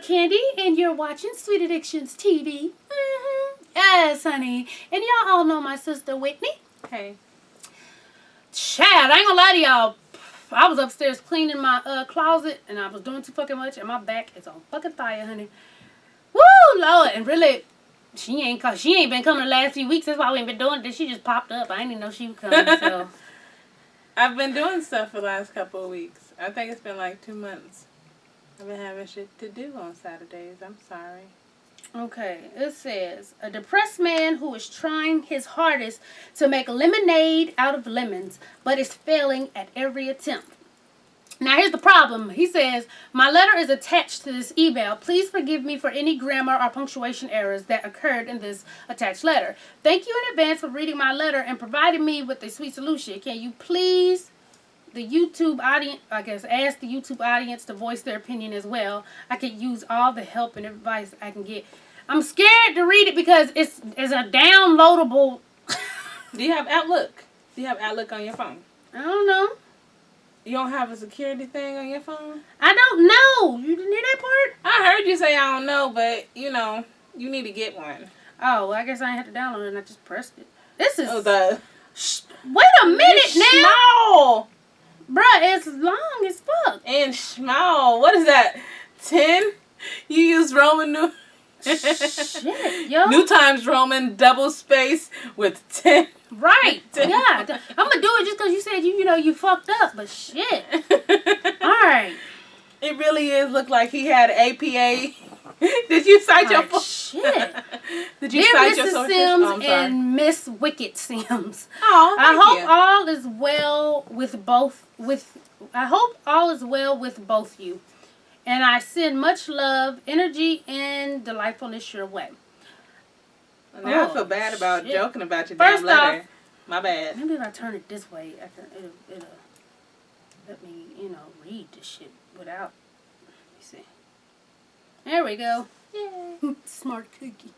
Candy, and you're watching Sweet Addictions TV. Yes, honey. And y'all all know my sister Whitney. Hey. Chad, I ain't gonna lie to y'all. I was upstairs cleaning my closet, and I was doing too fucking much, and my back is on fucking fire, honey. Woo, Lord. And really, she ain't been coming the last few weeks. That's why we ain't been doing it. She just popped up. I didn't even know she would come, so. I've been doing stuff for the last couple of weeks. I think it's been like 2 months. I've been having shit to do on Saturdays. I'm sorry. Okay, it says, a depressed man who is trying his hardest to make lemonade out of lemons, but is failing at every attempt. Now, here's the problem. He says, my letter is attached to this email. Please forgive me for any grammar or punctuation errors that occurred in this attached letter. Thank you in advance for reading my letter and providing me with a sweet solution. Can you please, the YouTube audience, ask the YouTube audience to voice their opinion as well? I could use all the help and advice I can get. I'm scared to read it because it's a downloadable. Do you have Outlook? Do you have Outlook on your phone? I don't know. You don't have a security thing on your phone? I don't know. You didn't hear that part? I heard you say I don't know, but, you need to get one. Oh, well, I guess I had to download it and I just pressed it. This is... Wait a minute now. Small. Bruh, it's long as fuck. And small. What is that? 10? You use Roman new... Shit, yo. New Times Roman double space with 10. Right. 10. Yeah. I'm going to do it just because you said, you fucked up. But shit. All right. It really is look like he had APA. Did you cite your... Shit. Did you cite your Mrs. Sims and Miss Wicked Sims. Oh, I hope all is well with both... I hope all is well with both you. And I send much love, energy, and delightfulness your way. Now I feel bad about joking about your damn letter. My bad. Maybe if I turn it this way, it'll let me, read this shit without. Let me see. There we go. Yay. Smart cookie.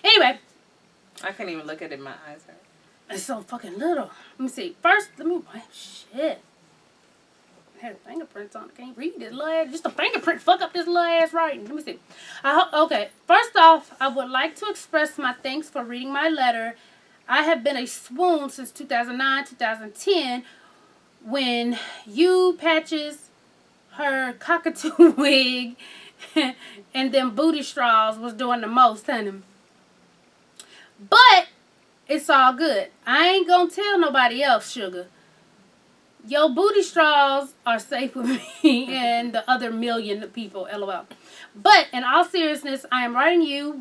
Anyway. I can't even look at it. My eyes hurt. It's so fucking little. Let me see. First, shit. Had fingerprints on it. Can't read this little ass. Just a fingerprint fuck up this little ass writing. Let me see. Okay. First off, I would like to express my thanks for reading my letter. I have been a swoon since 2009, 2010, when you patches, her cockatoo wig, and them booty straws was doing the most, honey. But it's all good. I ain't gonna tell nobody else, sugar. Your booty straws are safe with me and the other million people, LOL. But in all seriousness, I am writing you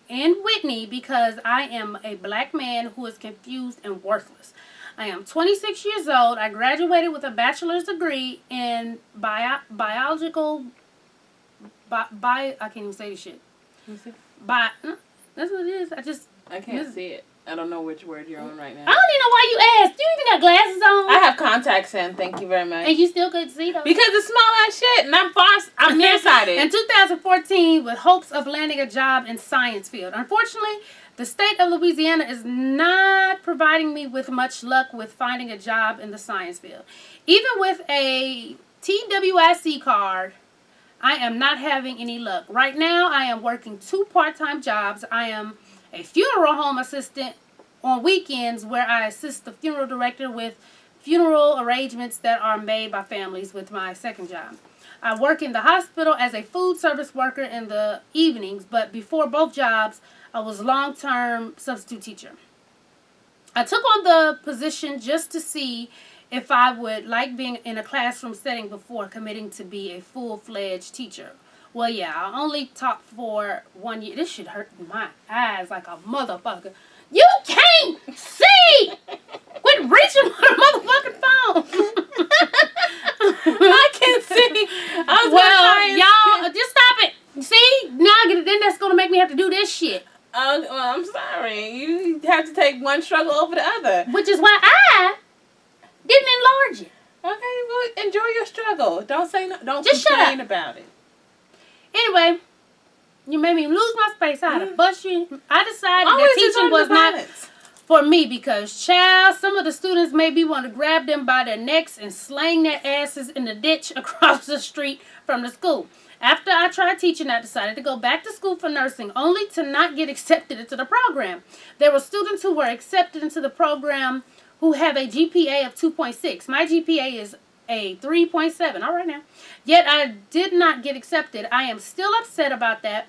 and Whitney because I am a black man who is confused and worthless. I am 26 years old. I graduated with a bachelor's degree in biological... I can't even say this shit. That's what it is. I can't see it. I don't know which word you're on right now. I don't even know why you asked. You even got glasses on. I have contacts in. Thank you very much. And you still couldn't see those? Because it's small ass shit, and I'm nearsighted. In 2014, with hopes of landing a job in science field. Unfortunately, the state of Louisiana is not providing me with much luck with finding a job in the science field. Even with a TWIC card, I am not having any luck. Right now, I am working 2 part-time jobs. I am a funeral home assistant on weekends where I assist the funeral director with funeral arrangements that are made by families with my second job. I work in the hospital as a food service worker in the evenings, but before both jobs, I was long-term substitute teacher. I took on the position just to see if I would like being in a classroom setting before committing to be a full-fledged teacher. Well, yeah, I only taught for 1 year. This shit hurt my eyes like a motherfucker. You can't see! Quit reaching for the motherfucking phone. I can see. Y'all, just stop it. See? Now, then that's going to make me have to do this shit. Well, I'm sorry. You have to take one struggle over the other. Which is why I didn't enlarge it. Okay, well, enjoy your struggle. Don't say no. Don't just complain about it. Anyway, you made me lose my space. I had to bust you. I decided that teaching was not for me because, child, some of the students made me want to grab them by their necks and slang their asses in the ditch across the street from the school. After I tried teaching, I decided to go back to school for nursing, only to not get accepted into the program. There were students who were accepted into the program who have a GPA of 2.6. My GPA is a 3.7. All right now. Yet I did not get accepted. I am still upset about that.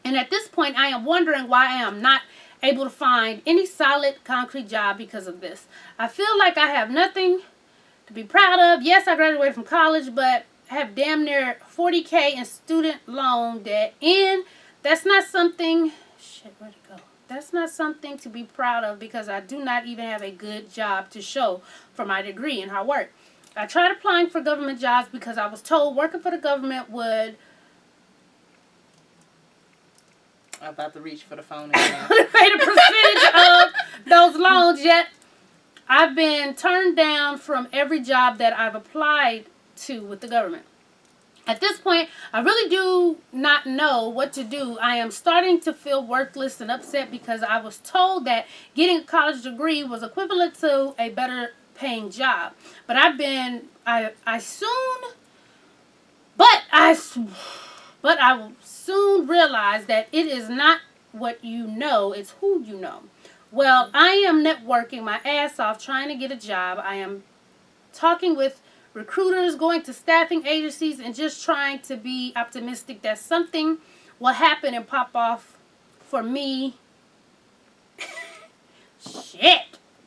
And at this point, I am wondering why I am not able to find any solid, concrete job because of this. I feel like I have nothing to be proud of. Yes, I graduated from college, but I have damn near $40K in student loan debt. And that's not something... Shit, where'd it go? That's not something to be proud of because I do not even have a good job to show for my degree and hard work. I tried applying for government jobs because I was told working for the government would... I'm about to reach for the phone again. pay the percentage of those loans, yet I've been turned down from every job that I've applied to with the government. At this point, I really do not know what to do. I am starting to feel worthless and upset because I was told that getting a college degree was equivalent to a better paying job. But I will soon realize that it is not what you know, it's who you know. Well, I am networking my ass off trying to get a job. I am talking with recruiters, going to staffing agencies, and just trying to be optimistic that something will happen and pop off for me.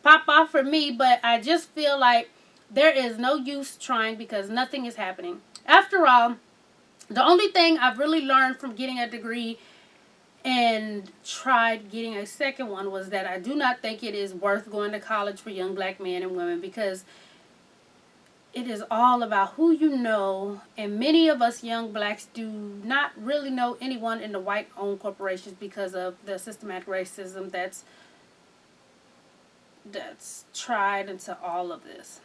Pop off for me, but I just feel like there is no use trying because nothing is happening. After all, the only thing I've really learned from getting a degree and tried getting a second one was that I do not think it is worth going to college for young black men and women because it is all about who you know, and many of us young blacks do not really know anyone in the white-owned corporations because of the systematic racism that's tried into all of this.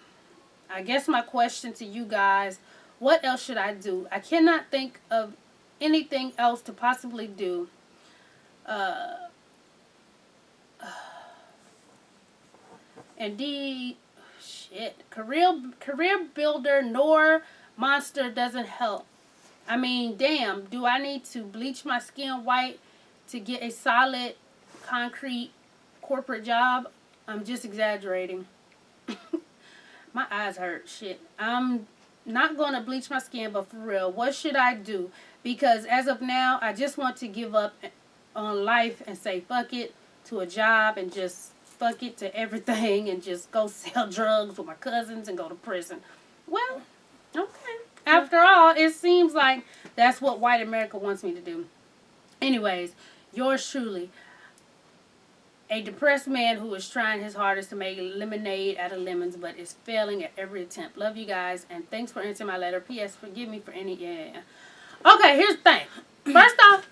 I guess my question to you guys, what else should I do? I cannot think of anything else to possibly do. Indeed, career builder nor monster doesn't help. I mean, damn, do I need to bleach my skin white to get a solid, concrete corporate job? I'm just exaggerating. My eyes hurt. Shit. I'm not going to bleach my skin, but for real, what should I do? Because as of now, I just want to give up on life and say fuck it to a job and just fuck it to everything and just go sell drugs with my cousins and go to prison. Well, okay. After all, it seems like that's what white America wants me to do. Anyways, yours truly, a depressed man who is trying his hardest to make lemonade out of lemons but is failing at every attempt. Love you guys, and thanks for answering my letter. P.S. Forgive me for any... Yeah. Okay, here's the thing. First off,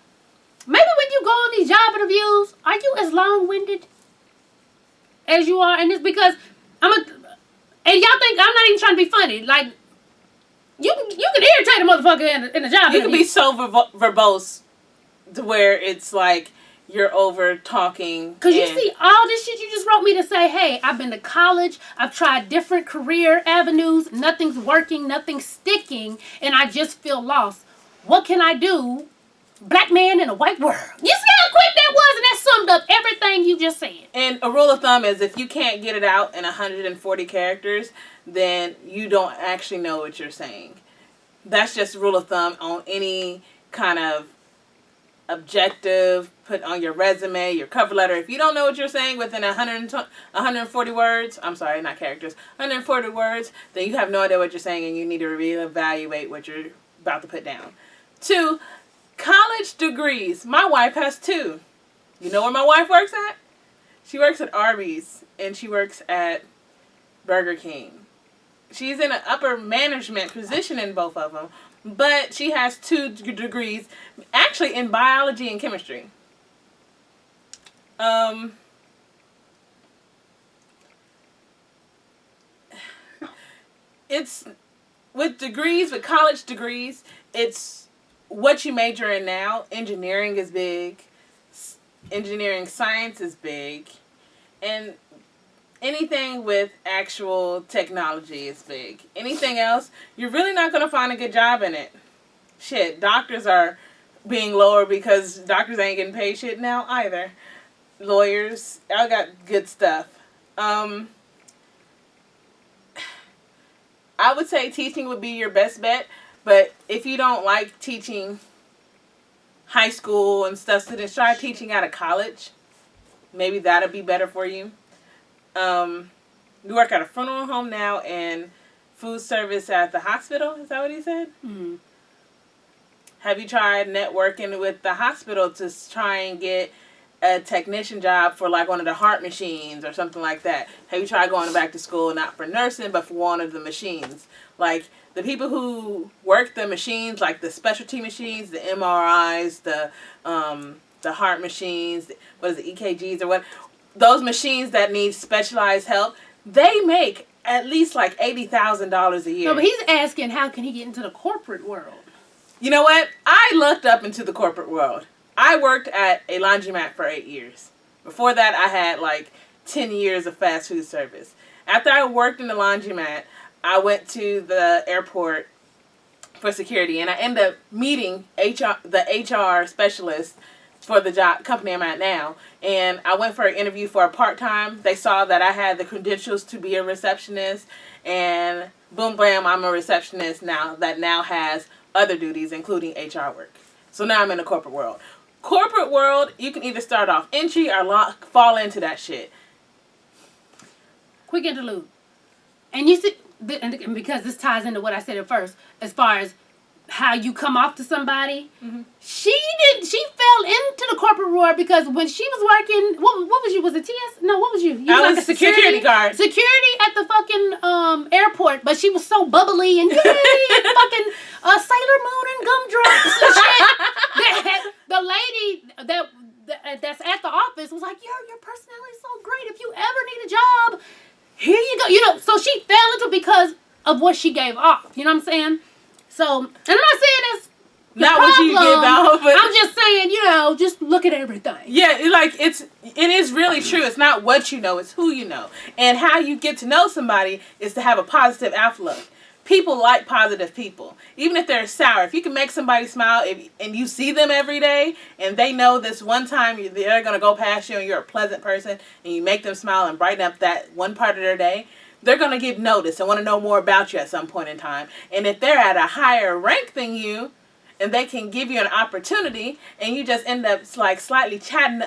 maybe when you go on these job interviews, are you as long-winded as you are? And it's because and y'all think I'm not even trying to be funny. Like, you can irritate a motherfucker in a job You interview. can be so verbose to where it's like you're over talking. Because you see all this shit you just wrote me to say, hey, I've been to college, I've tried different career avenues, nothing's working, nothing's sticking, and I just feel lost. What can I do? Black man in a white world. You see how quick that was? And that summed up everything you just said. And a rule of thumb is if you can't get it out in 140 characters, then you don't actually know what you're saying. That's just a rule of thumb on any kind of objective, put on your resume, your cover letter. If you don't know what you're saying within 140 words, I'm sorry, not characters, 140 words, then you have no idea what you're saying and you need to reevaluate what you're about to put down. 2, college degrees. My wife has 2. You know where my wife works at? She works at Arby's and she works at Burger King. She's in an upper management position in both of them, but she has 2 degrees, actually in biology and chemistry. It's with degrees, with college degrees, it's what you major in now. Engineering is big. Engineering science is big. And anything with actual technology is big. Anything else, you're really not going to find a good job in it. Shit, doctors are being lower because doctors ain't getting paid shit now either. Lawyers, I got good stuff. I would say teaching would be your best bet, but if you don't like teaching high school and stuff, students, try teaching out of college. Maybe that'll be better for you. You work at a funeral home now and food service at the hospital. Is that what he said? Mm-hmm. Have you tried networking with the hospital to try and get a technician job for like one of the heart machines or something like that? Have you tried going back to school not for nursing but for one of the machines? Like the people who work the machines, like the specialty machines, the MRIs, the heart machines, what is it, EKGs or what? Those machines that need specialized help, they make at least like $80,000 a year. No, but he's asking how can he get into the corporate world? You know what? I looked up into the corporate world. I worked at a laundromat for 8 years. Before that, I had like 10 years of fast food service. After I worked in the laundromat, I went to the airport for security, and I ended up meeting the HR specialist for the job company I'm at now. And I went for an interview for a part-time. They saw that I had the credentials to be a receptionist, and boom, bam, I'm a receptionist now that now has other duties, including HR work. So now I'm in the corporate world. Corporate world, you can either start off entry or fall into that shit. Quick interlude. And you see, and because this ties into what I said at first, as far as how you come off to somebody, she fell into the corporate world because when she was working, what was you? Was it TS? No, what was you? You I was was like a security guard. Security at the fucking airport, but she was so bubbly and yay, fucking Sailor Moon and gumdrops and shit. The lady that's at the office was like, your personality is so great. If you ever need a job, here you go. You know, so she fell into it because of what she gave off. You know what I'm saying? So, and I'm not saying it's not what you give out, but I'm just saying, you know, just look at everything. Yeah, it is really true. It's not what you know, it's who you know. And how you get to know somebody is to have a positive outlook. People like positive people. Even if they're sour, if you can make somebody smile and you see them every day and they know this one time they're going to go past you and you're a pleasant person and you make them smile and brighten up that one part of their day, they're going to give notice and want to know more about you at some point in time. And if they're at a higher rank than you and they can give you an opportunity and you just end up like slightly chatting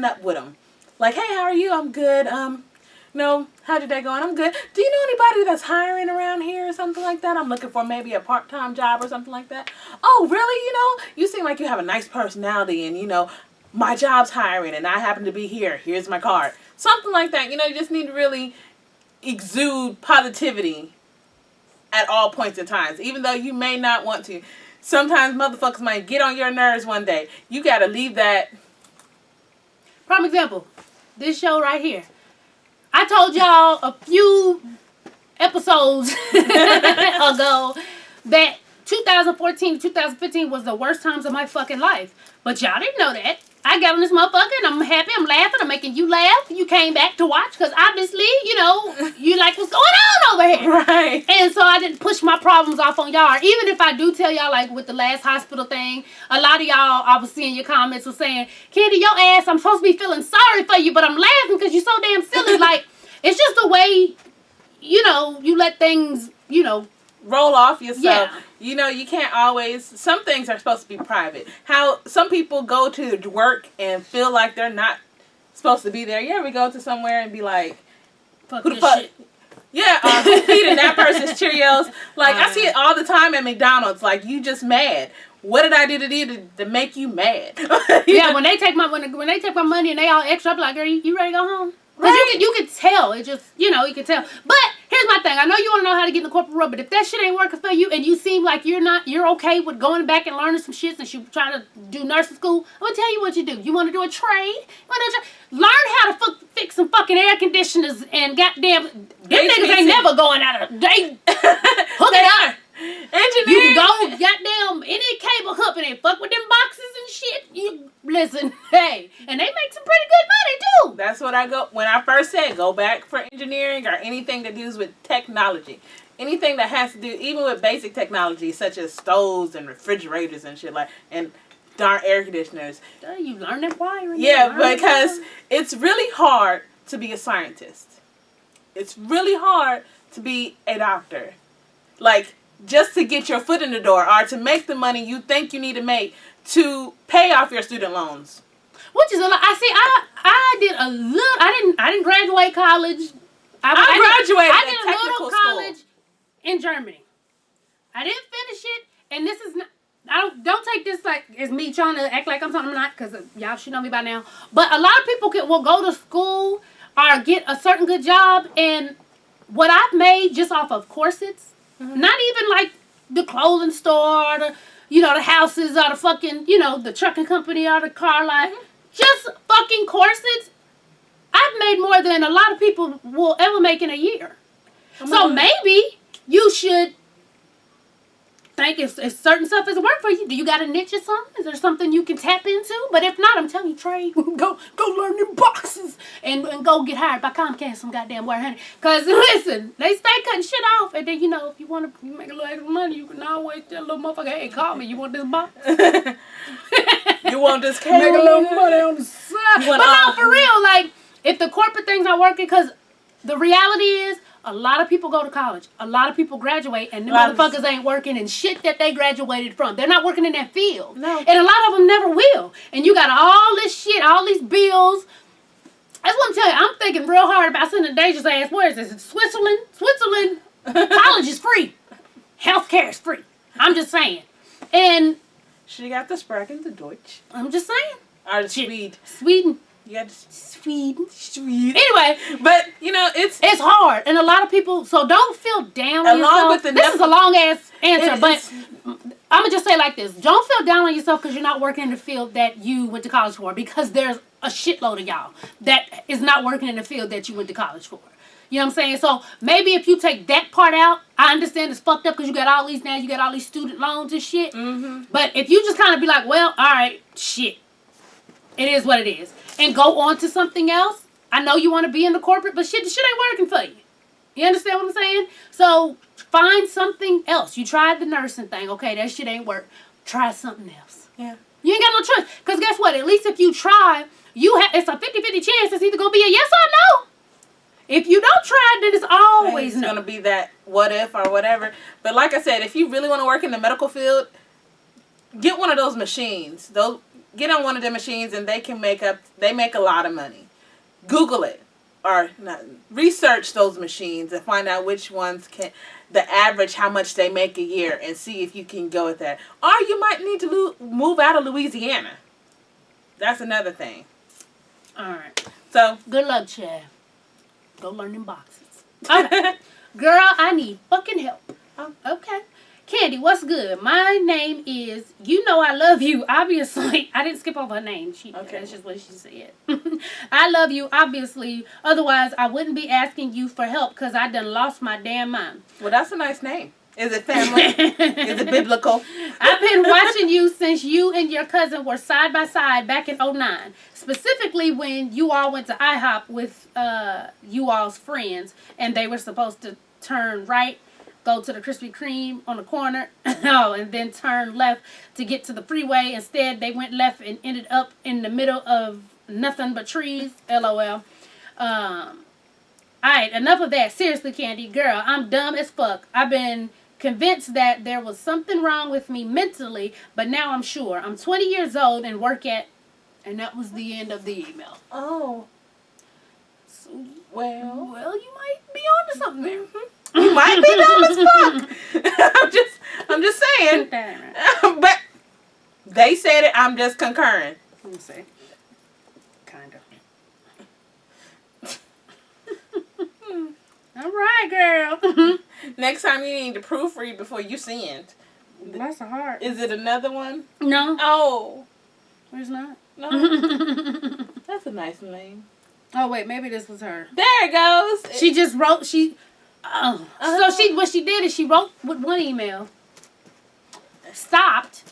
up with them. Like, hey, how are you? I'm good. How's your day going? I'm good. Do you know anybody that's hiring around here or something like that? I'm looking for maybe a part-time job or something like that. Oh, really? You seem like you have a nice personality and, my job's hiring and I happen to be here. Here's my card. Something like that. You just need to really exude positivity at all points and times, even though you may not want to. Sometimes motherfuckers might get on your nerves one day. You got to leave that. Prime example, this show right here. I told y'all a few episodes ago that 2014 to 2015 was the worst times of my fucking life. But y'all didn't know that. I got on this motherfucker and I'm happy, I'm laughing, I'm making you laugh. You came back to watch because obviously, you like what's going on over here. Right. And so I didn't push my problems off on y'all. Even if I do tell y'all, like with the last hospital thing, a lot of y'all, I was seeing your comments was saying, Candy, your ass, I'm supposed to be feeling sorry for you, but I'm laughing because you're so damn silly. Like, it's just the way, you let things, roll off yourself. Yeah. You can't always, some things are supposed to be private. How some people go to work and feel like they're not supposed to be there. You ever go to somewhere and be like, fuck who the this fuck? shit. Yeah, who's eating that person's Cheerios? Like, I see it all the time at McDonald's. Like, you just mad. What did I do to make you mad? Yeah, when they take my when they take my money and they all extra, I'm like, girl, you ready to go home? Because you could tell. It just, you could tell. But here's my thing. I know you want to know how to get in the corporate world, but if that shit ain't working for you and you seem like you're okay with going back and learning some shit since you trying to do nursing school, I'm going to tell you what you do. You want to do a trade? Learn how to fix some fucking air conditioners and goddamn, them niggas ain't never going out of, they hook it up. Engineering. You can go goddamn any cable company and fuck with them boxes and shit. You listen, hey, and they make some pretty good money too. That's what I go when I first said go back for engineering or anything that deals with technology. Anything that has to do even with basic technology such as stoves and refrigerators and shit and darn air conditioners. You learn that wiring. Yeah, because it's really hard to be a scientist. It's really hard to be a doctor. Like, just to get your foot in the door or to make the money you think you need to make to pay off your student loans. Which is a lot. I did a little. I didn't graduate college. I graduated I did a technical little college in Germany. I didn't finish it, and this is not. Don't take this like as me trying to act like I'm something I'm not, because y'all should know me by now. But a lot of people will go to school or get a certain good job, and what I've made just off of corsets, not even like the clothing store, or the houses, or the fucking, the trucking company, or the car lot, just fucking corsets. I've made more than a lot of people will ever make in a year. So maybe you should think if certain stuff is work for you. Do you got a niche or something? Is there something you can tap into? But if not, I'm telling you, trade. Go learn them boxes and go get hired by Comcast some goddamn wire, honey. Because listen, they stay cutting shit off, and then if you want to make a little extra money, you can always tell a little motherfucker, hey, call me. You want this box? You want this cable? Make a little money on the side. But no, for real, like if the corporate things are working, because the reality is, a lot of people go to college. A lot of people graduate, and them motherfuckers ain't working in shit that they graduated from. They're not working in that field. No. And a lot of them never will. And you got all this shit, all these bills. That's what I'm telling you. I'm thinking real hard about sending Deja's ass. Where is this? Switzerland? Switzerland, college is free. Healthcare is free. I'm just saying. And she got the Sprachen the Deutsch. I'm just saying. Or the Swede. Sweden. You got Sweden. Anyway, but it's hard, and a lot of people. So don't feel down on yourself. This is a long ass answer, but I'm gonna just say it like this: don't feel down on yourself because you're not working in the field that you went to college for. Because there's a shitload of y'all that is not working in the field that you went to college for. You know what I'm saying? So maybe if you take that part out, I understand it's fucked up because you got all these student loans and shit. Mm-hmm. But if you just kind of be like, well, all right, shit, it is what it is. And go on to something else. I know you want to be in the corporate, but the shit ain't working for you. You understand what I'm saying? So find something else. You tried the nursing thing. Okay, that shit ain't work. Try something else. Yeah. You ain't got no choice. Because guess what? At least if you try, it's a 50-50 chance it's either going to be a yes or no. If you don't try, then it's always no. It's going to be that what if or whatever. But like I said, if you really want to work in the medical field, get one of those machines. Get on one of the machines and they make a lot of money. Google it or research those machines and find out which ones the average, how much they make a year, and see if you can go with that. Or you might need to move out of Louisiana. That's another thing. All right. So good luck, Chad. Go learn them boxes. Girl, I need fucking help. Okay. Candy, what's good? My name is, I love you, obviously. I didn't skip over her name. That's just what she said. I love you, obviously. Otherwise, I wouldn't be asking you for help because I done lost my damn mind. Well, that's a nice name. Is it family? Is it biblical? I've been watching you since you and your cousin were side by side back in 2009. Specifically when you all went to IHOP with you all's friends and they were supposed to turn right, go to the Krispy Kreme on the corner, and then turn left to get to the freeway. Instead, they went left and ended up in the middle of nothing but trees. LOL. Alright, enough of that. Seriously, Candy, girl, I'm dumb as fuck. I've been convinced that there was something wrong with me mentally, but now I'm sure. I'm 20 years old and work at... And that was the end of the email. Oh. So, well, you might be on to something there. Mm-hmm. You might be dumb as fuck. I'm just saying. But they said it. I'm just concurring. Let me see. Kind of. All right, girl. Next time you need to proofread before you send. Bless her heart. Is it another one? No. Oh. There's not. No. That's a nice name. Oh, wait. Maybe this was her. There it goes. She just wrote... So what she did is she wrote with one email. stopped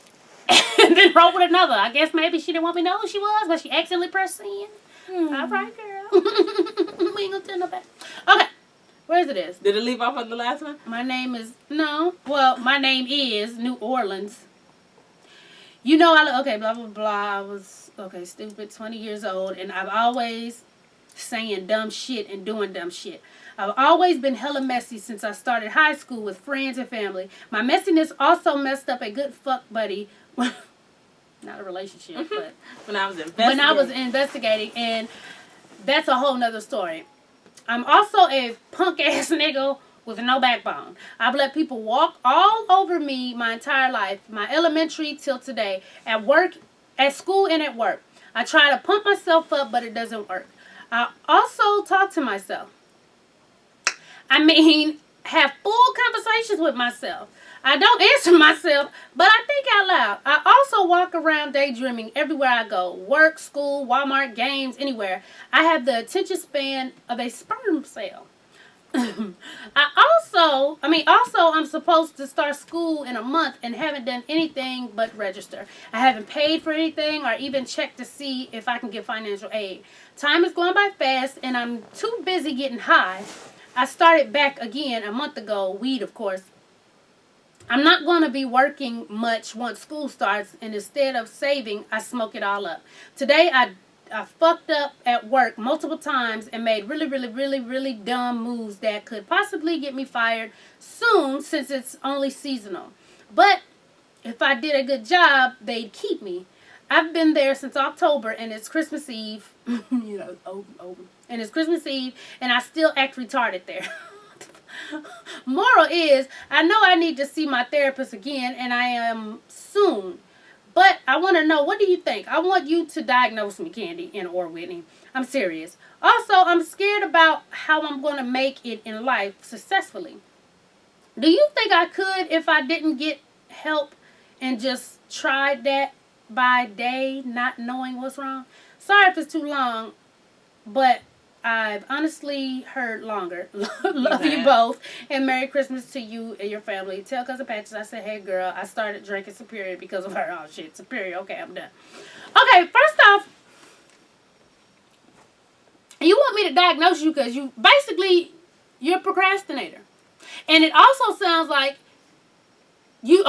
and then wrote with another. I guess maybe she didn't want me to know who she was, but she accidentally pressed send. All right, girl. We ain't gonna tell nobody. Okay, where's it is? Did it leave off on the last one? My name is my name is New Orleans. You know, okay, blah blah blah. I was stupid, 20 years old, and I've always saying dumb shit and doing dumb shit. I've always been hella messy since I started high school with friends and family. My messiness also messed up a good fuck buddy. Not a relationship, but when I was investigating, and that's a whole nother story. I'm also a punk ass nigga with no backbone. I've let people walk all over me my entire life, my elementary till today, at work, at school, and at work. I try to pump myself up, but it doesn't work. I also talk to myself. I mean, have full conversations with myself. I don't answer myself, but I think out loud. I also walk around daydreaming everywhere I go. Work, school, Walmart, games, anywhere. I have the attention span of a sperm cell. Also, I'm supposed to start school in a month and haven't done anything but register. I haven't paid for anything or even checked to see if I can get financial aid. Time is going by fast and I'm too busy getting high. I started back again a month ago, weed of course. I'm not going to be working much once school starts, and instead of saving, I smoke it all up. Today, I fucked up at work multiple times and made really, really, really, really dumb moves that could possibly get me fired soon since it's only seasonal. But if I did a good job, they'd keep me. I've been there since October, and it's Christmas Eve. And it's Christmas Eve, and I still act retarded there. Moral is, I know I need to see my therapist again, and I am soon. But I want to know, what do you think? I want you to diagnose me, Candy and or Whitney. I'm serious. Also, I'm scared about how I'm going to make it in life successfully. Do you think I could if I didn't get help and just tried that by day, not knowing what's wrong? Sorry if it's too long, but I've honestly heard longer. Love you both. And Merry Christmas to you and your family. Tell Cousin Patches I said, hey girl, I started drinking Superior because of her. Oh shit, Superior. Okay, I'm done. Okay, first off, you want me to diagnose you because you're a procrastinator. And it also sounds like you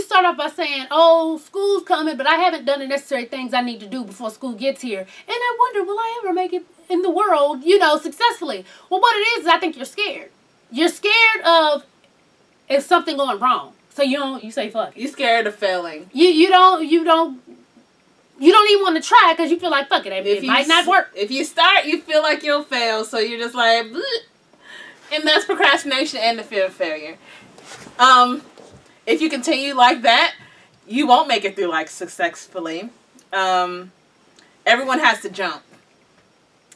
start off by saying, oh, school's coming, but I haven't done the necessary things I need to do before school gets here. And I wonder, will I ever make it in the world, successfully? Well, what it is I think you're scared. You're scared of if something going wrong. So you say fuck it. You're scared of failing. You don't even want to try because you feel like fuck it. It might not work. If you start, you feel like you'll fail, so you're just like, bleh. And that's procrastination and the fear of failure. If you continue like that, you won't make it through life successfully. Everyone has to jump.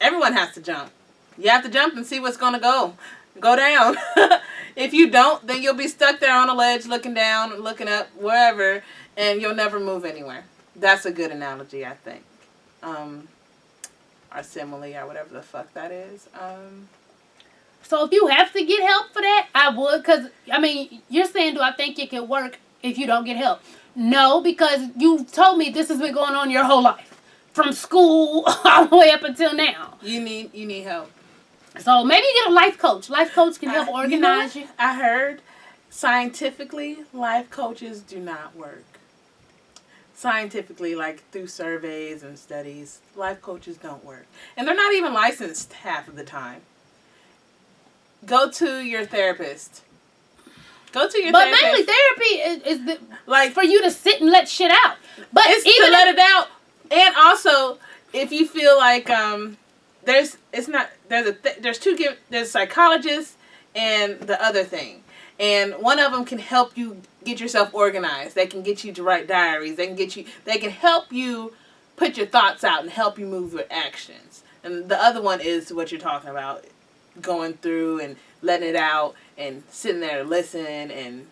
Everyone has to jump. You have to jump and see what's going to go down. If you don't, then you'll be stuck there on a ledge looking down, looking up, wherever, and you'll never move anywhere. That's a good analogy, I think. Or simile, or whatever the fuck that is. So if you have to get help for that, I would. Because, you're saying, do I think it could work if you don't get help? No, because you told me this has been going on your whole life. From school all the way up until now. You need help. So maybe you get a life coach. Life coach can help organize you. I heard scientifically, life coaches do not work. Scientifically, like through surveys and studies, life coaches don't work. And they're not even licensed half of the time. Go to your therapist. But mainly therapy is for you to sit and let shit out. But it's to let it out. And also, if you feel like there's psychologists and the other thing. And one of them can help you get yourself organized. They can get you to write diaries. They can help you put your thoughts out and help you move with actions. And the other one is what you're talking about. Going through and letting it out and sitting there to listen and,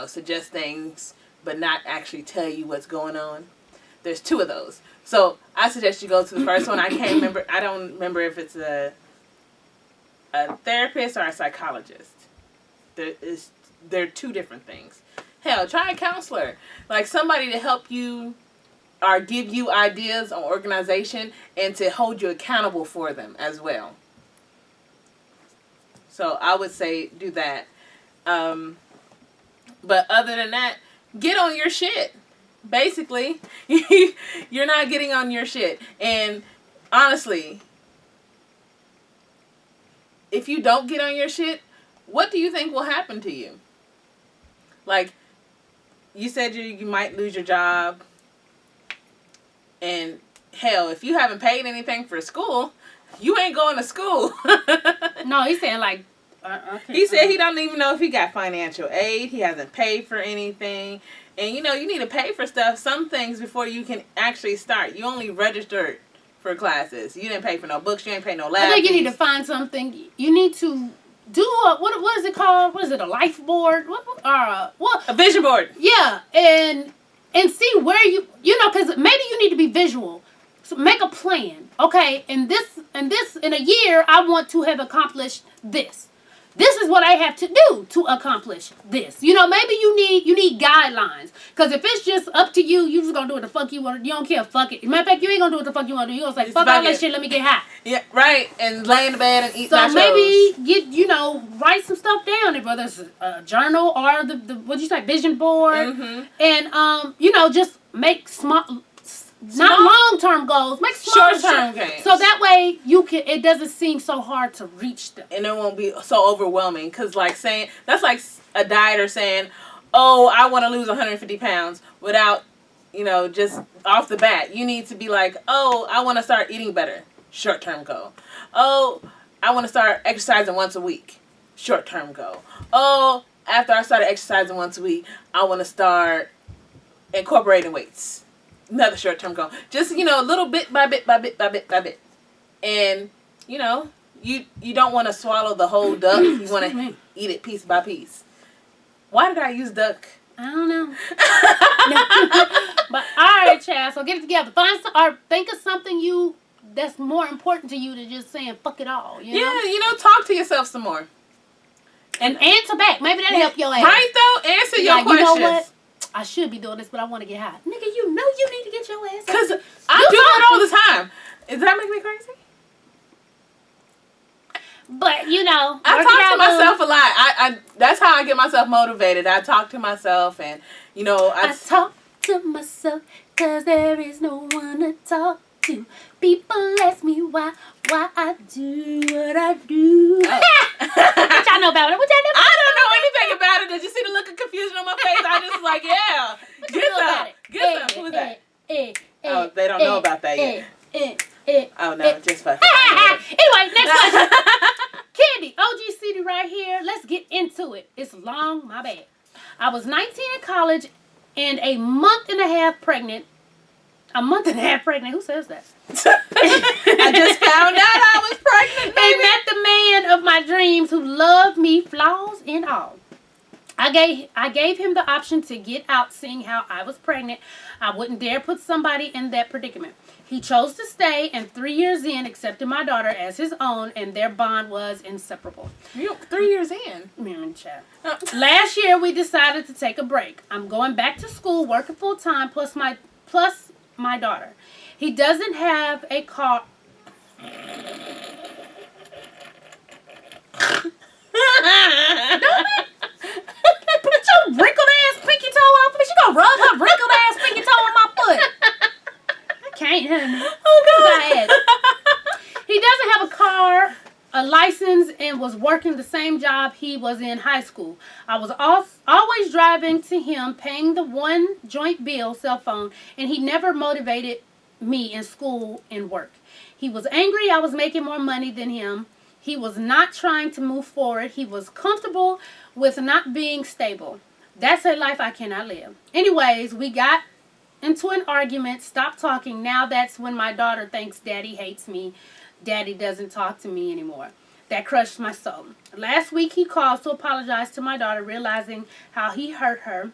suggest things but not actually tell you what's going on. There's two of those. So I suggest you go to the first one. I don't remember if it's a therapist or a psychologist. They're two different things. Hell, try a counselor. Like somebody to help you or give you ideas on organization and to hold you accountable for them as well. So I would say do that. But other than that, get on your shit. Basically, you're not getting on your shit. And honestly, if you don't get on your shit, what do you think will happen to you? Like, you said you might lose your job. And hell, if you haven't paid anything for school, you ain't going to school. No, he's saying like... He said he don't even know if he got financial aid. He hasn't paid for anything. And you need to pay for stuff, some things, before you can actually start. You only registered for classes. You didn't pay for no books. You ain't pay no lab I think you fees. need to find something. You need to do what is it called? What is it? A life board? What? A vision board. Yeah, and see where because maybe you need to be visual. So make a plan. Okay, in a year, I want to have accomplished this. This is what I have to do to accomplish this. Maybe you need guidelines. Because if it's just up to you, you just gonna do what the fuck you want. You don't care. Fuck it. Matter of fact, you ain't gonna do what the fuck you want to do. You gonna say, fuck all that shit. Let me get high. Yeah, right. And lay in the bed and eat nachos. So maybe write some stuff down, whether it's a journal or the what'd you say, vision board, and just make small. Not long-term goals. Make short-term games. So that way it doesn't seem so hard to reach them. And it won't be so overwhelming. Because that's like a dieter saying, oh, I want to lose 150 pounds without, just off the bat. You need to be like, oh, I want to start eating better. Short-term goal. Oh, I want to start exercising once a week. Short-term goal. Oh, after I started exercising once a week, I want to start incorporating weights. Another short-term goal. Just, little bit by bit by bit by bit by bit. And, you don't want to swallow the whole duck. You want to eat it piece by piece. Why did I use duck? I don't know. But, all right, child. So get it together. Think of something that's more important to you than just saying fuck it all. Yeah, talk to yourself some more. And answer back. Maybe that'll help your ass. Right, though? Answer your questions. You know what? I should be doing this, but I want to get high. Nigga, you need to get your ass. Because I do it all the time. Does that make me crazy? But, I talk to myself a lot. I that's how I get myself motivated. I talk to myself and, I talk to myself because there is no one to talk to. People ask me why I do what I do. Oh. What y'all know about it? I don't know anything about it. Did you see the look of confusion on my face? I just was like, yeah. Get some. Who is that? Oh, they don't know about that yet. Oh, no, just fucking. Anyway, next question. Candy, OG City right here. Let's get into it. It's long, my bad. I was 19 in college and a month and a half pregnant. Who says that? I just found out I was pregnant, baby. I met the man of my dreams who loved me, flaws and all. I gave him the option to get out, seeing how I was pregnant. I wouldn't dare put somebody in that predicament. He chose to stay, and 3 years in, accepted my daughter as his own, and their bond was inseparable. 3 years in? Last year, we decided to take a break. I'm going back to school, working full time, plus my daughter. He doesn't have a car. Put your wrinkled ass pinky toe on me. She gonna rub her wrinkled ass pinky toe on my foot. I can't, honey. Oh, God. He doesn't have a car, a license, and was working the same job he was in high school. I was always driving to him, paying the one joint bill, cell phone, and he never motivated me in school and work. He was angry I was making more money than him. He was not trying to move forward. He was comfortable with not being stable. That's a life I cannot live. Anyways, we got into an argument, stopped talking. Now that's when my daughter thinks daddy hates me. Daddy doesn't talk to me anymore. That crushed my soul. Last week he called to apologize to my daughter, realizing how he hurt her.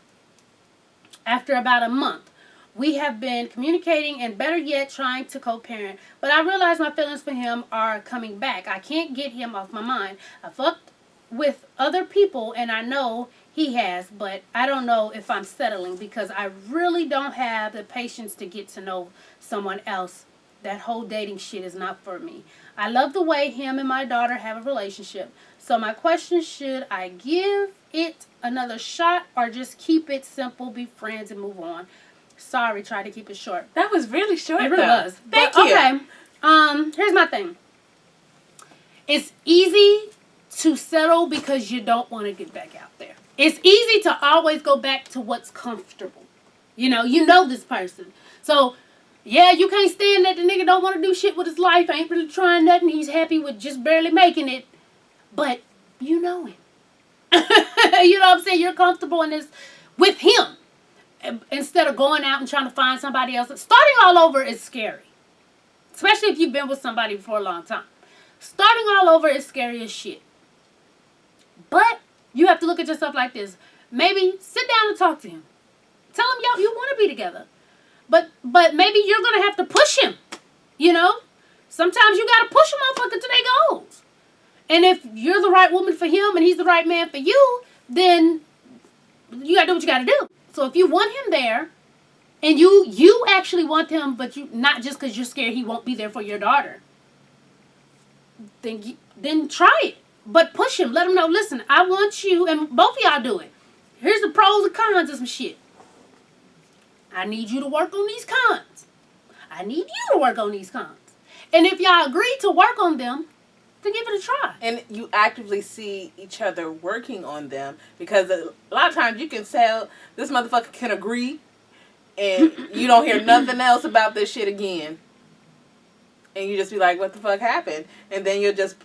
After about a month, we have been communicating and, better yet, trying to co-parent. But I realize my feelings for him are coming back. I can't get him off my mind. I fucked with other people, and I know He has, but I don't know if I'm settling because I really don't have the patience to get to know someone else. That whole dating shit is not for me. I love the way him and my daughter have a relationship. So my question, should I give it another shot or just keep it simple, be friends, and move on? Sorry, try to keep it short. That was really short. It really was. Thank you. Okay. Here's my thing. It's easy to settle because you don't want to get back out there. It's easy to always go back to what's comfortable. You know this person. So, yeah, you can't stand that the nigga don't want to do shit with his life. Ain't really trying nothing. He's happy with just barely making it. But you know him. You know what I'm saying? You're comfortable in this with him. Instead of going out and trying to find somebody else. Starting all over is scary. Especially if you've been with somebody for a long time. Starting all over is scary as shit. But you have to look at yourself like this. Maybe sit down and talk to him. Tell him, yo, you want to be together. But maybe you're going to have to push him. You know? Sometimes you got to push a motherfucker to their goals. And if you're the right woman for him and he's the right man for you, then you got to do what you got to do. So if you want him there, and you actually want him, but you not just because you're scared he won't be there for your daughter, then try it. But push him. Let him know, listen, I want you, and both of y'all do it. Here's the pros and cons of some shit. I need you to work on these cons. I need you to work on these cons. And if y'all agree to work on them, then give it a try. And you actively see each other working on them, because a lot of times you can tell this motherfucker can agree and you don't hear nothing else about this shit again. And you just be like, what the fuck happened? And then you'll just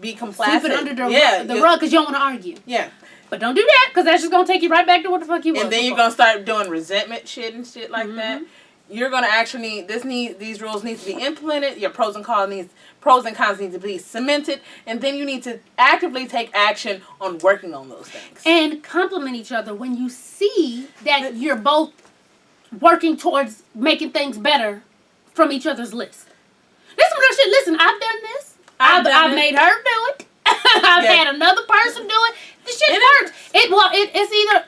be complacent. Sweep it under the rug because you don't want to argue. Yeah. But don't do that, because that's just going to take you right back to what the fuck you was. And then you're going to start doing resentment shit and shit like that. You're going to actually these rules need to be implemented. Your pros and cons need to be cemented. And then you need to actively take action on working on those things. And compliment each other when you see that you're both working towards making things better from each other's list. This some real shit. Listen, I've done this. I've made her do it. I've had another person do it. This shit works. It's either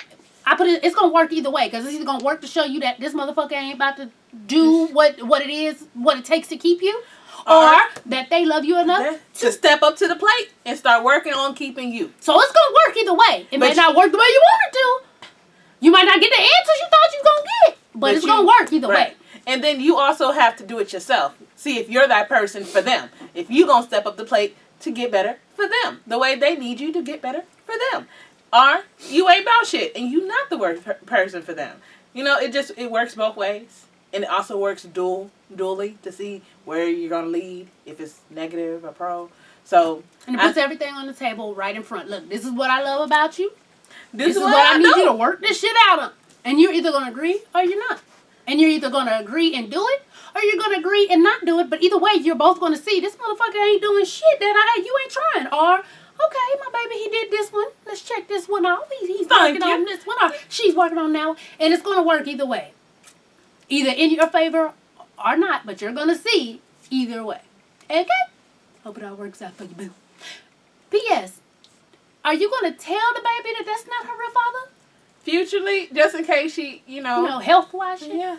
it's gonna work either way, because it's either gonna work to show you that this motherfucker ain't about to do what it takes to keep you, or that they love you enough to step up to the plate and start working on keeping you. So it's gonna work either way. It may not work the way you want it to. You might not get the answers you thought you was gonna get, but it's gonna work either way. And then you also have to do it yourself. See if you're that person for them. If you gonna step up the plate to get better for them, the way they need you to get better for them. Or you ain't about shit and you not the worst person for them. You know, it works both ways. And it also works dually to see where you're gonna lead, if it's negative or pro. So and it puts everything on the table right in front. Look, this is what I love about you. This is what I need you to work this shit out of. And you're either gonna agree or you're not. And you're either gonna agree and do it, or you're gonna agree and not do it. But either way, you're both gonna see this motherfucker ain't doing shit that you ain't trying. Or okay, my baby, he did this one. Let's check this one out. He's working on this one. Or she's working on that one. And it's gonna work either way. Either in your favor or not, but you're gonna see either way. Okay? Hope it all works out for you, boo. P.S. Are you gonna tell the baby that that's not her real father? Futurely, just in case she, health-wise shit? Yeah.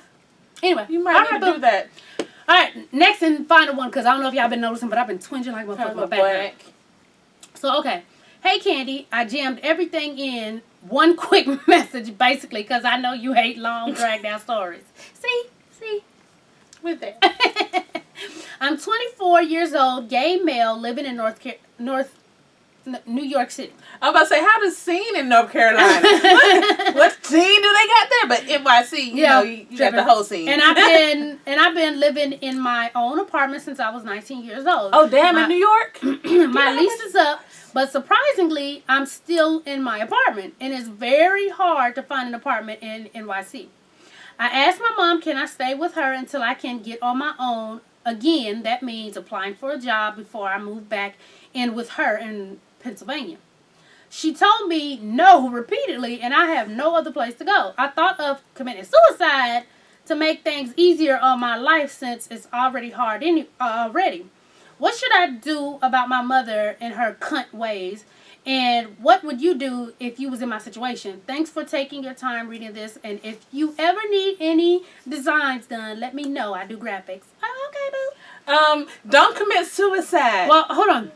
Anyway. You might need to do that. All right, next and final one, because I don't know if y'all been noticing, but I've been twinging like my fucking back. So, okay. Hey, Candy, I jammed everything in one quick message, basically, because I know you hate long, dragged-out stories. See? With that. I'm 24 years old, gay male, living in New York City. I'm about to say, how does scene in North Carolina? what scene do they got there? But NYC, you got the whole scene. And I've been living in my own apartment since I was 19 years old. Oh, damn, in New York? My lease is up, but surprisingly, I'm still in my apartment, and it's very hard to find an apartment in NYC. I asked my mom, can I stay with her until I can get on my own? Again, that means applying for a job before I move back in with her in Pennsylvania. She told me no repeatedly, and I have no other place to go. I thought of committing suicide to make things easier on my life since it's already hard already. What should I do about my mother and her cunt ways? And what would you do if you was in my situation? Thanks for taking your time reading this. And if you ever need any designs done, let me know. I do graphics. Oh, okay, boo. Don't commit suicide. Well, hold on.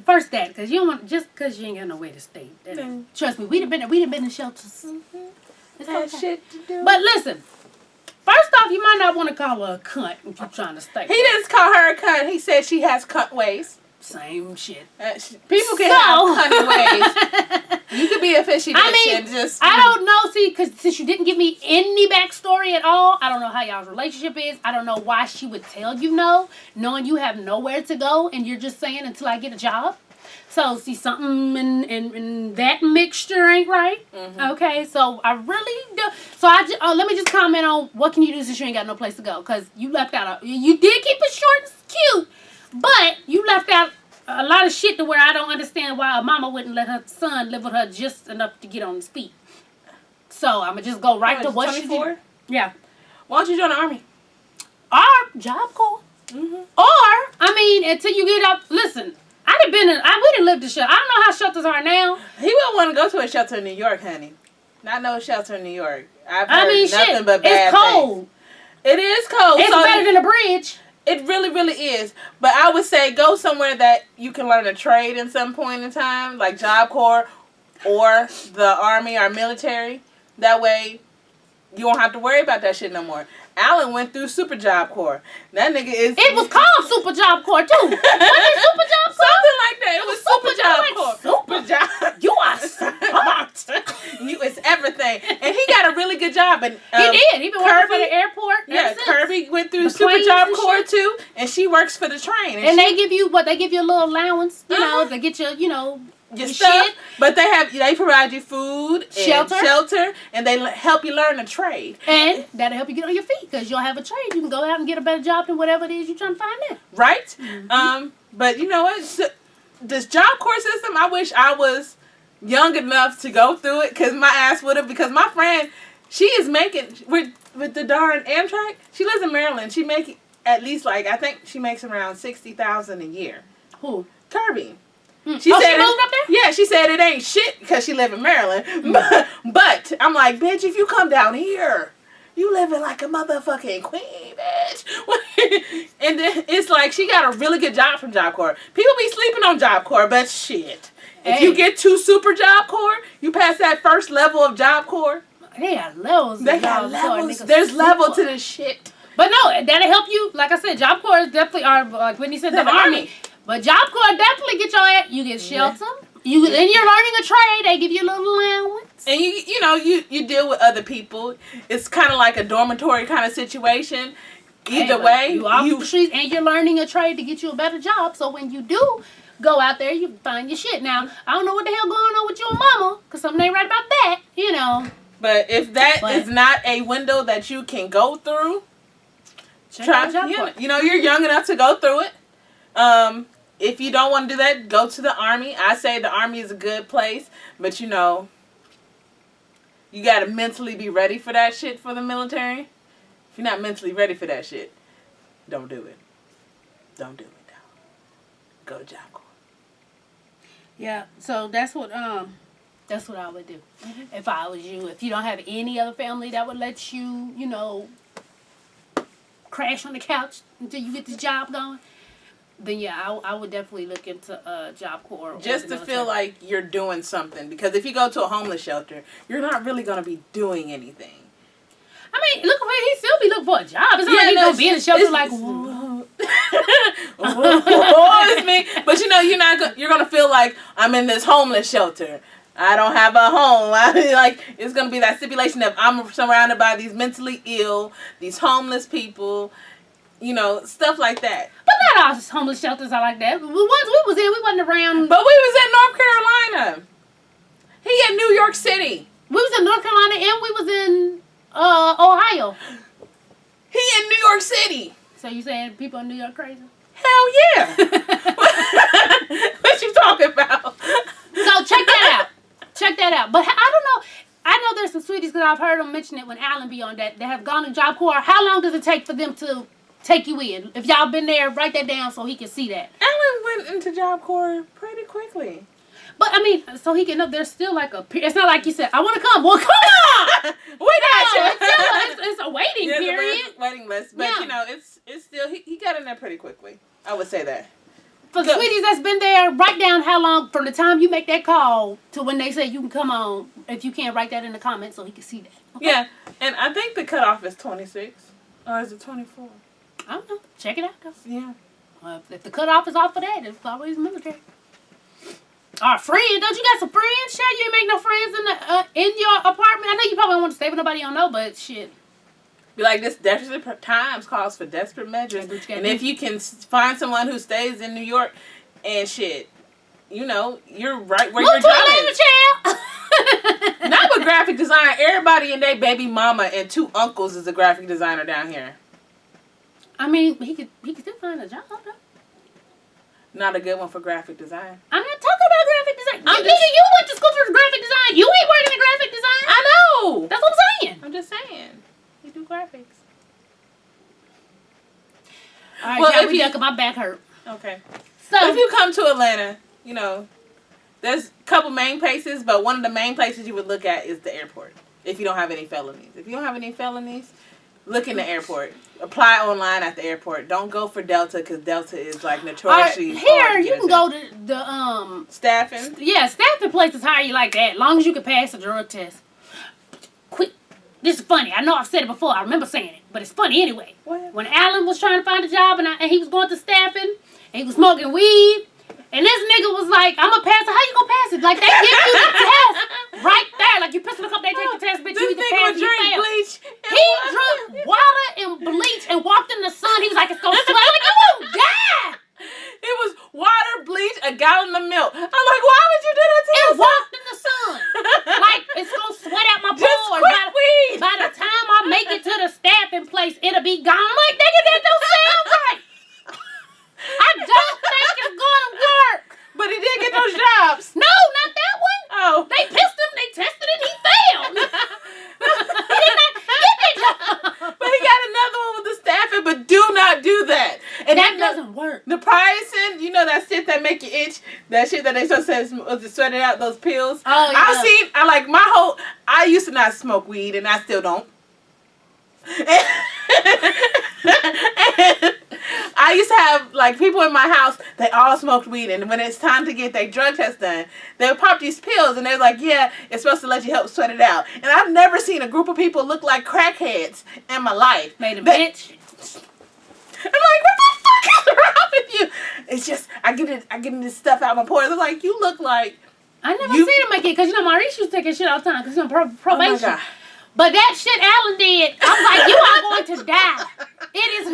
First that, because you don't want, just because you ain't got nowhere to stay. Trust me, we'd have been in shelters. It's Had okay. shit to do. But listen, first off, you might not want to call her a cunt if you're trying to stay. He didn't call her a cunt. He said she has cunt ways. Same shit. People can have cunning ways. You could be a fishy bitch and just... I don't know, see, because since you didn't give me any backstory at all, I don't know how y'all's relationship is. I don't know why she would tell you no, knowing you have nowhere to go, and you're just saying until I get a job. So, see, something in that mixture ain't right. Mm-hmm. Okay, so I really do. So, let me just comment on what can you do since you ain't got no place to go. Because you left out, you did keep it short and cute, but you left out a lot of shit to where I don't understand why a mama wouldn't let her son live with her just enough to get on his feet. So, I'm going to just go right to what 24? She did. Yeah. Why don't you join the Army? Or Job Corps. Mm-hmm. Or, I mean, until you get up, listen. We didn't live the shelter. I don't know how shelters are now. He wouldn't want to go to a shelter in New York, honey. Not no shelter in New York. I've heard nothing but bad it's cold. Things. It is cold. It's better than a bridge. It really, really is. But I would say go somewhere that you can learn a trade in some point in time, like Job Corps or the Army or military. That way, you won't have to worry about that shit no more. Alan went through Super Job Corps. That nigga is... It was called Super Job Corps, too. Wasn't it Super Job Corps? Something like that. It was Super Job Corps. Super Job. You are smart. It's everything. And he got a really good job. And he did. He been working for the airport. Yeah, Kirby went through Super Job Corps, too. And she works for the train. And they give you, they give you a little allowance, you know, to get your stuff, shit. But they provide you food, and shelter, and they help you learn a trade. And that'll help you get on your feet because you'll have a trade. You can go out and get a better job than whatever it is you're trying to find now. Right? Mm-hmm. But you know what? So, this Job Corps system, I wish I was young enough to go through it because my ass would have. Because my friend, she is making with the darn Amtrak. She lives in Maryland. She make at least I think she makes around $60,000 a year. Who? Kirby. She moved up there? Yeah, she said it ain't shit because she live in Maryland. But I'm like, bitch, if you come down here, you living like a motherfucking queen, bitch. And then it's like she got a really good job from Job Corps. People be sleeping on Job Corps, but shit. If you get to Super Job Corps, you pass that first level of Job Corps. They got levels. They got levels. There's level to this shit. But no, that'll help you. Like I said, Job Corps is definitely, like Whitney said, the Army. But Job Corps definitely get your ass. You get shelter. Then you're learning a trade. They give you a little allowance. And you deal with other people. It's kind of like a dormitory kind of situation. Either way, you off the streets and you're learning a trade to get you a better job. So when you do go out there, you find your shit. Now I don't know what the hell going on with you and Mama, because something ain't right about that. But if that is not a window that you can go through, try. You're young enough to go through it. If you don't want to do that, go to the Army. I say the Army is a good place, but you got to mentally be ready for that shit for the military. If you're not mentally ready for that shit, don't do it. Don't do it, though. Go to Job Corps. Yeah, so that's what I would do if I was you. If you don't have any other family that would let you, crash on the couch until you get this job going, then yeah, I would definitely look into Job Corps. Just to feel like you're doing something. Because if you go to a homeless shelter, you're not really going to be doing anything. I mean, look where he still be looking for a job. It's not like he's going to be in the shelter like, whoa. It's me. But you're going to feel like I'm in this homeless shelter. I don't have a home. It's going to be that stipulation of I'm surrounded by these mentally ill, these homeless people, stuff like that. But not all homeless shelters are like that. The ones we was in, we wasn't around. But we was in North Carolina. He in New York City. We was in North Carolina and we was in Ohio. He in New York City. So you saying people in New York crazy? Hell yeah. What you talking about? So check that out. Check that out. But I don't know. I know there's some sweeties because I've heard them mention it when Alan be on that have gone to Job Corps. How long does it take for them to take you in? If y'all been there, write that down so he can see that. Alan went into Job Corps pretty quickly. But I mean, so he can know there's still like a. It's not like you said, I want to come. Well, come on. We got you. It's a waiting period. Waiting list, but you know, it's still he got in there pretty quickly. I would say that. For the sweeties that's been there, write down how long from the time you make that call to when they say you can come on. If you can't, write that in the comments so he can see that. Okay? Yeah, and I think the cutoff is 26, or is it 24? I don't know. Check it out, though. Yeah. If the cutoff is off of that, it's always military. Our friend, don't you got some friends? Sure, you ain't make no friends in your apartment. I know you probably don't want to stay with nobody you don't know, but shit. Be like, this desperate times calls for desperate measures. And if you can find someone who stays in New York and shit, you know, you're right where your job is. Child. Not with graphic design. Everybody and their baby mama and 2 uncles is a graphic designer down here. I mean, he could still find a job, though. Not a good one for graphic design. I'm not talking about graphic design. You went to school for graphic design. You ain't working in graphic design. I know. That's what I'm saying. I'm just saying. You do graphics. All right, well, if you my back hurt. Okay. So if you come to Atlanta, you know, there's a couple main places, but one of the main places you would look at is the airport. If you don't have any felonies. If you don't have any felonies, look in the airport. Apply online at the airport. Don't go for Delta because Delta is like notoriously here you can go to the staffing. Yeah, staffing places hire you like that. As long as you can pass a drug test. Quick. This is funny. I know I've said it before. I remember saying it, but it's funny anyway. What? When Alan was trying to find a job and he was going to staffing and he was smoking weed, and this nigga was like, "I'm gonna pass it." How you gonna pass it? Like they give you the test right there. Like you piss in the cup, they take the test, bitch. You either pass or you fail. Bleach. He drank water and bleach and walked in the sun. He was like, "It's gonna sweat." I'm like, you won't die. It was water, bleach, a gallon of milk. I'm like, why would you do that to And yourself? walked in the sun. Like it's gonna sweat out my Just pores. quit weed. By the time I make it to the staffing place, it'll be gone. I'm like, nigga, that don't sound right. I don't think it's gonna work. But he did get those jobs. No, not that one. Oh. They pissed him, they tested it, he failed. He did not get that job. But he got another one with the staffing, but do not do that. And that doesn't work. The Priacin, you know that shit that make you itch? That shit that they supposed to sweat it out, those pills? Oh, yeah. I used to not smoke weed, and I still don't. I used to have, like, people in my house, they all smoked weed, and when it's time to get their drug test done, they would pop these pills, and they're like, yeah, it's supposed to let you help sweat it out. And I've never seen a group of people look like crackheads in my life. Made a bitch. I'm like, what the fuck is wrong with you? It's just, I get this stuff out of my pores. I'm like, you look like... I never seen him make it, because, you know, Maurice used to take his shit all the time, because he's on probation. Oh my God. But that shit Alan did, I was like, you are going to die. It is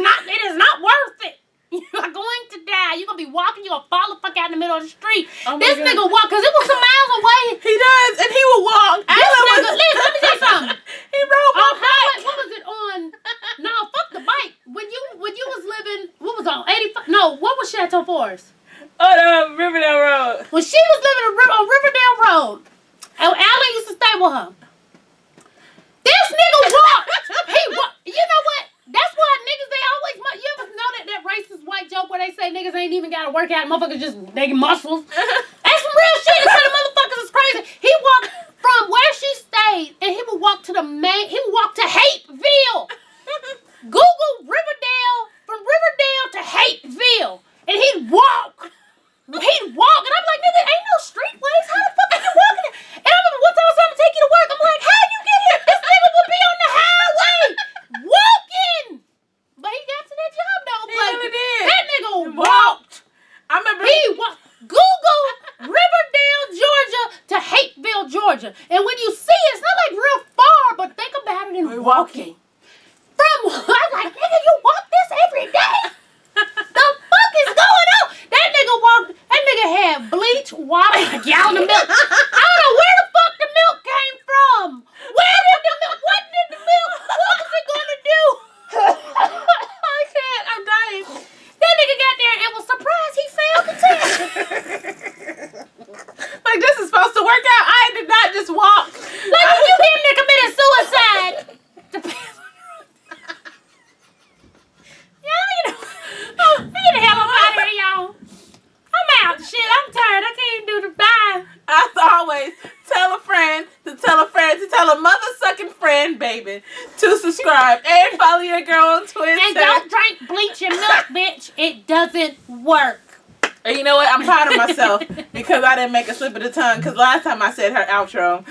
not worth it. You are going to die. You're going to be walking, you're going to fall the fuck out in the middle of the street. Oh this nigga walk, because it was some miles away. He does, and he will walk. This nigga, listen, let me tell you something. He rode my bike. What was it on? No, fuck the bike. When you was living, what was on 85? No, what was Chateau Forest? Oh, the Riverdale Road. When she was living on Riverdale Road, and Alan used to stay with her. This nigga walked. You know what? That's why niggas, they always, you ever know that racist white joke where they say niggas ain't even got to work out, motherfuckers just, they get muscles. That's some real shit. They say the motherfuckers is crazy. He walked from where she stayed, and he would walk to Hateville. Google Riverdale, from Riverdale to Hateville, and he'd walk. And I'm like, nigga, ain't no streetways. How the fuck are you walking? And I remember one time I was trying to take you to work. I'm like, how you get here? This nigga would be on the highway walking. But he got to that job though. He really did. That nigga walked. I remember Google Riverdale, Georgia to Hateville, Georgia. And when you see it, it's not like real far, but think about it in walking. I'm like, nigga, you walk this every day? The fuck is going on? That nigga walked. That nigga had bleach, water, a gallon of milk. I don't know where the fuck the milk came from. What did the milk? What was it gonna do? I can't. I'm dying. That nigga got there and was surprised he failed the test. Like, this is supposed to work out. I did not just walk. Like, you damn near committed suicide. eat your milk, bitch. It doesn't work. And you know what? I'm proud of myself because I didn't make a slip of the tongue. Because last time I said her outro,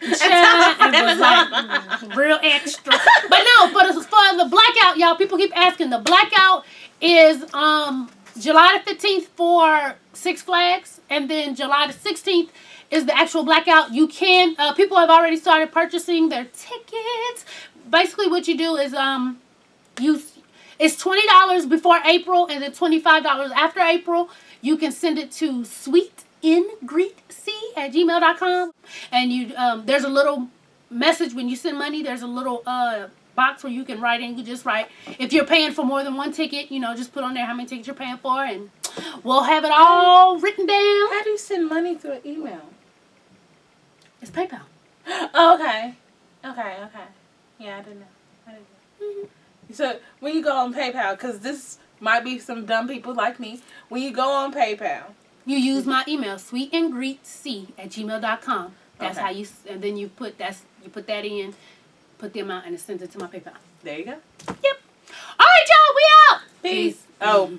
It was like real extra. But no, for the blackout, y'all, people keep asking. The blackout is July the 15th for Six Flags, and then July the 16th is the actual blackout. You can people have already started purchasing their tickets. Basically, what you do is it's $20 before April and then $25 after April. You can send it to sweetandgreetc@gmail.com. And you there's a little message when you send money. There's a little box where you can write in. You just write, if you're paying for more than one ticket, just put on there how many tickets you're paying for, and we'll have it all written down. How do you send money through an email? It's PayPal. Oh, okay. Yeah, I didn't know. Mm-hmm. So when you go on PayPal, because this might be some dumb people like me, when you go on PayPal, you use my email, sweetandgreetc@gmail.com. That's Okay. how you, and then you put that in, put the amount, and it sends it to my PayPal. there you go. Yep. All right, y'all, we out. Peace. Oh.